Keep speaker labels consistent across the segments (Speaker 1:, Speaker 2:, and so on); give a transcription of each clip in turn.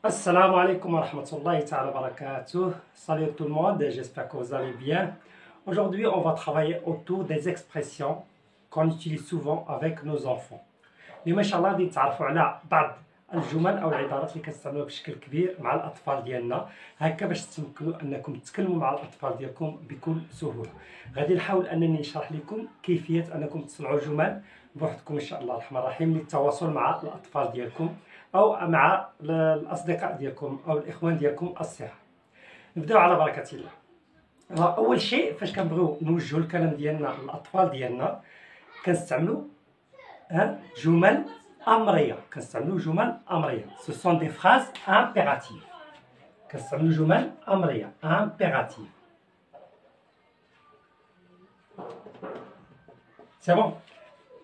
Speaker 1: Assalamu alaikum wa rahmatullahi ta'ala wa barakatuh. Salut tout le monde, j'espère que vous allez bien. Aujourd'hui, on va travailler autour des expressions qu'on utilise souvent avec nos enfants. اليوم ان شاء الله غادي نتعرفوا على بعض الجمل او العبارات اللي كنستعملوها بشكل كبير مع الاطفال ديالنا، هكا باش تمكنوا انكم تتكلموا مع الاطفال ديالكم بكل سهوله. غادي نحاول انني نشرح لكم كيفيه انكم تصنعوا جمل بوحدكم ان شاء الله الرحمن الرحيم للتواصل مع الاطفال ديالكم او مع الاصدقاء ديالكم او الاخوان ديالكم الصغار. نبداو على بركه الله. اول شيء فاش كنبغيو نوجهوا الكلام ديالنا للاطفال ديالنا كنستعملوا جمل امريه، كنستعملوا جمل امريه. سو سون دي فراز امبيراتيف، كنستعملوا جمل امريه امبيراتيف. سي بون.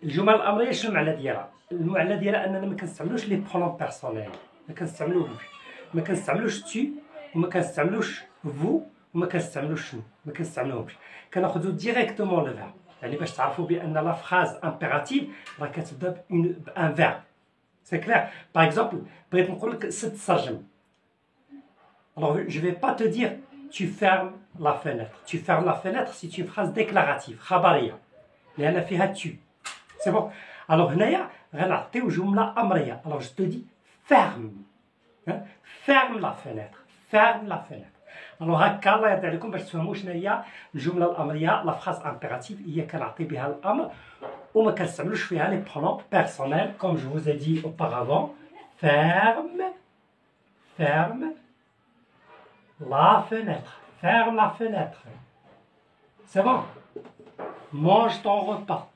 Speaker 1: الجمل الامريه شنو المعنى ديالها؟ المعنى ديالها اننا ما كنستعملوش لي برونون بيرسونيل، ما كنستعملوش تي وما كنستعملوش فو وما كنستعملوش شنو، ما كنستعملوهمش. كناخذوا ديريكتومون لو فيرب. يعني باش تعرفوا بان لا فراز امبيراتيف راه كتبدا بان فيرب. سي كلير. باغ اكزومبل بغيت نقول لك سد السرجم. Alors je vais pas te dire tu fermes la fenêtre. Tu fermes la fenêtre c'est une phrase déclarative خبريه لان فيها tu. C'est bon. Alors هنايا غنعطيو جمله امريه. Alors je te dis ferme. Ferme la fenêtre. Ferme la fenêtre. Alors هكا الله يرضي عليكم باش تفهموا شنو هي الجمله الامريه لا فراز امبيراتيف. هي كنعطي بها الامر وما كنستعملوش فيها لي برونون بيرسونيل comme je vous ai dit auparavant. Ferme, ferme la fenêtre. Ferme la fenêtre. C'est bon. Mange ton repas.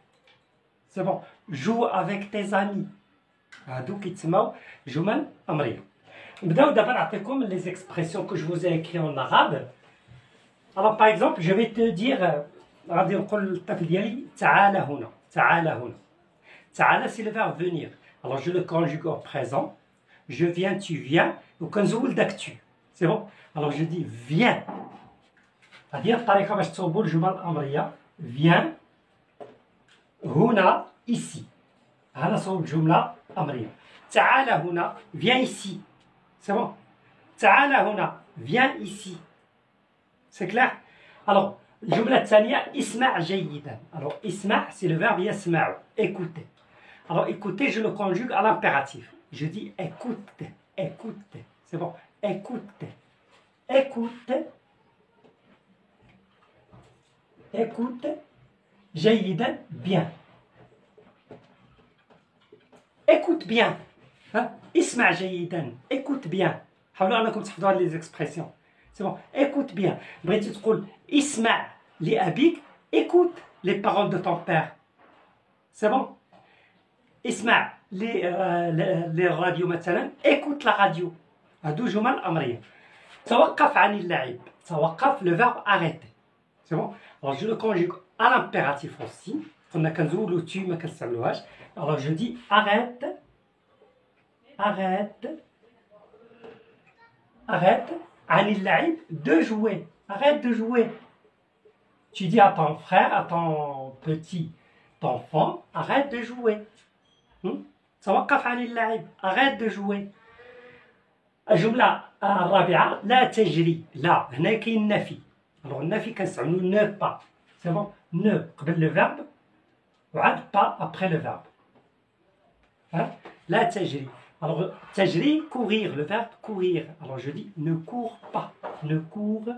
Speaker 1: C'est bon. Joue avec tes amis. هادو كيتسموا جمل امريه. نبداو دابا نعطيكم les expressions que je vous ai écrit en arabe. Alors par exemple je vais te dire غادي نقول للطفل ديالي تعال هنا. تعال هنا. تعال c'est le verbe venir. Alors je le conjugue au présent. Je viens, tu viens. وكنزول داك tu. C'est bon. Alors je dis viens. هذه الطريقه باش تصوبوا الجمل الامريه. Viens هنا ici. هذا صوب جمله امريه. تعال هنا viens ici. C'est bon. تعال هنا viens ici. C'est clair. Alors الجمله الثانيه اسمع جيدا. Alors اسمع c'est le verbe يسمع. Écoutez. Alors écoutez je le conjugue à l'impératif. Je dis écoute, écoute. C'est bon. Écoute, écoute, écoute جيدا bien. Écoute bien. اسمع جيدا. Écoute bien. حاولوا انكم تحفظوا هاد لي زيكسبرسيون. سي بون. Écoute bien. بغيتي تقول اسمع لأبيك. Écoute les paroles de ton père. سي بون. اسمع للراديو مثلا. Écoute la radio. هادو جمل امريه. توقف عن اللعب. توقف le verbe arrêter. سي بون. Alors je le conjugue à l'impératif aussi. قلنا كنزولو tu ما كنستعملوهاش. Alors je dis arrête. Arrête. Arrête عن اللعب de jouer. Arrête de jouer. Tu dis à ton frère, à ton petit enfant, arrête de jouer. توقف عن اللعب. Arrête de jouer. الجملة الرابعة لا تجري. لا هنا كاين النفي. Alors النفي كنستعملو ne pas. C'est bon. Ne قبل le verbe وعاد pas après le verbe. لا تجري. Alors تجري courir, le verbe courir. Alors je dis ne cours pas. Ne cours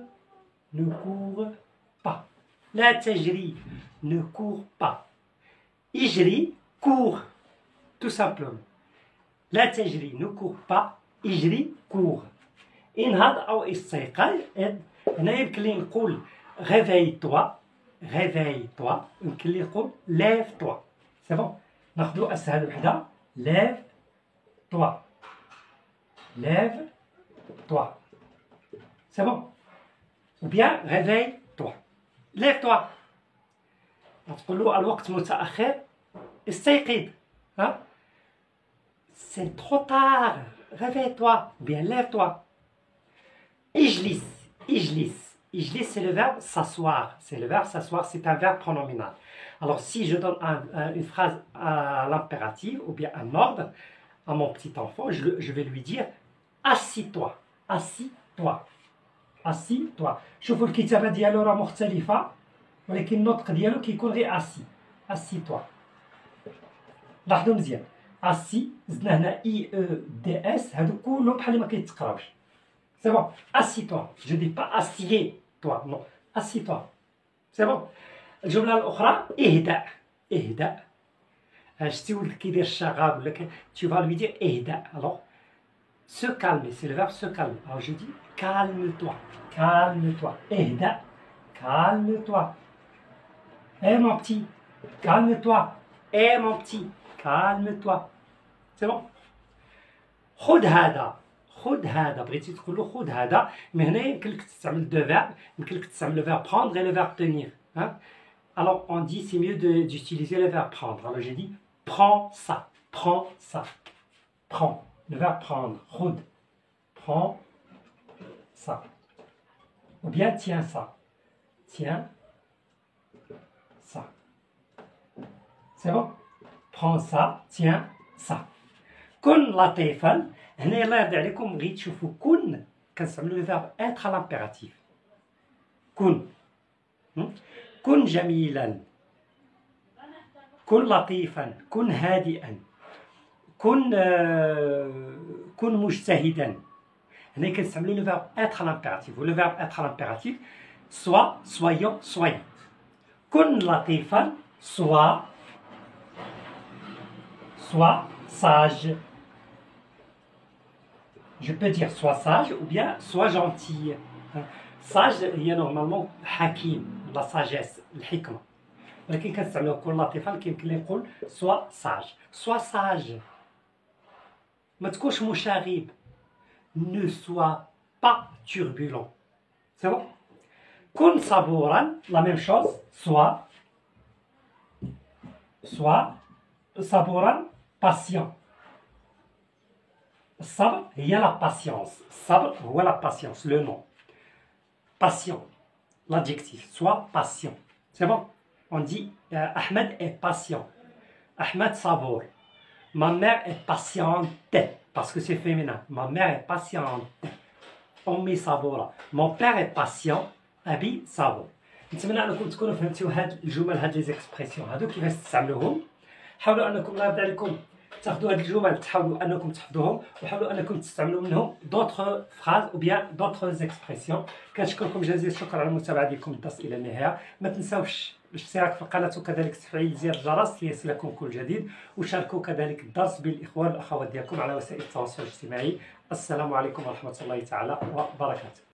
Speaker 1: pas. لا تجري. Ne cours pas. يجري cours tout simplement. لا تجري ne cours pas. يجري cours. انهض أو استيقظ. هنا يمكن لي نقول réveille-toi. Réveille-toi. يمكن لي نقول lève-toi. C'est bon. ناخذوا أسهل وحدة. Lève-toi. Lève-toi. C'est bon. Ou bien réveille-toi. Lève-toi. تقول له الوقت متأخر. استيقظ. C'est trop tard. Réveille-toi. Ou bien lève-toi. اجلس. اجلس. اجلس c'est le verbe s'asseoir. C'est le verbe s'asseoir, c'est un verbe pronominal. Alors si je donne une phrase à l'impératif ou bien un ordre à mon petit enfant, je vais lui dire assis-toi assis-toi assis-toi. شوفوا الكتابة ديالو راه مختلفة، ولكن النطق ديالو كيكون غير اسي. assis-toi. لاحظوا مزيان، اسي زدنا هنا اي او دي اس، هادو كلهم بحال ما كيتقراوش. سي بون. assis-toi. جو دي با assieds-toi، نو assis-toi. سي بون. الجملة الأخرى اهدأ. اهدأ. شتي ولدك كيدير الشغب ولا tu vas lui dire اهدأ. alors se calmer, c'est le verbe se calmer. Alors je dis calme-toi. Calme-toi. اهدأ. Calme-toi. Eh mon petit. Calme-toi. Eh mon petit. Calme-toi. C'est bon. خذ هذا. خذ هذا. بغيتي تقول له خذ هذا، mais هنا يمكن لك تستعمل دو فيرب، يمكن لك تستعمل le verbe prendre et le verbe tenir. Hein? Alors on dit c'est mieux d'utiliser le verbe prendre. Alors j'ai dit prends ça. Prends ça. Prends. Le verbe prendre. خذ. Prends ça. Ou bien tiens ça. Tiens ça. C'est bon. Prends ça. Tiens ça. كن لطيفا. هنا يلا يرضي عليكم غير تشوفوا كن كنستعملوا لو فيرب être à l'impératif. كن. كن جميلا. كن لطيفا. كن هادئا. كن مجتهدا. هنا كنستعملوا لو فيرب être à l'impératif. ولو فيرب être à l'impératif soit, soyons, soyez. كن لطيفا. sois sage. Je peux dire sois sage ou bien sois gentil. Sage هي normalement حكيم، la sagesse، الحكمة. ولكن كنستعملوها كن لطيفا كيمكن لي نقول sois sage. sois sage. ما تكونش مشاغب. Ne sois pas turbulent. C'est bon. كن صبورا. La même chose. Sois صبورا. Patient. الصبر هي la patience. الصبر هو la patience. Le nom. Patient. L'adjectif. Sois patient. C'est bon. On dit Ahmed est patient. Ahmed صبور. Ma mère est patiente parce que c'est féminin. Ma mère est patiente. أمي صبورة. Mon père est patient. أبي صبور. نتمنى أنكم تكونوا فهمتوا هاد الجمل، هاد لي زيكسبرسيون هادو كيفاش تستعملوهم. حاولوا أنكم الله يرضي عليكم تاخذوا هاد الجمل، تحاولوا أنكم تحفظوهم، وحاولوا أنكم تستعملوا منهم دوطخ فراز أو بيان دوطخ زيكسبرسيون. كنشكركم جزيل الشكر على المتابعة ديالكم الدرس إلى النهاية. ما تنساوش الاشتراك في القناة وكذلك تفعيل زر الجرس ليصلكم كل جديد، وشاركوا كذلك الدرس بالإخوان والأخوات ديالكم على وسائل التواصل الاجتماعي. السلام عليكم ورحمة الله تعالى وبركاته.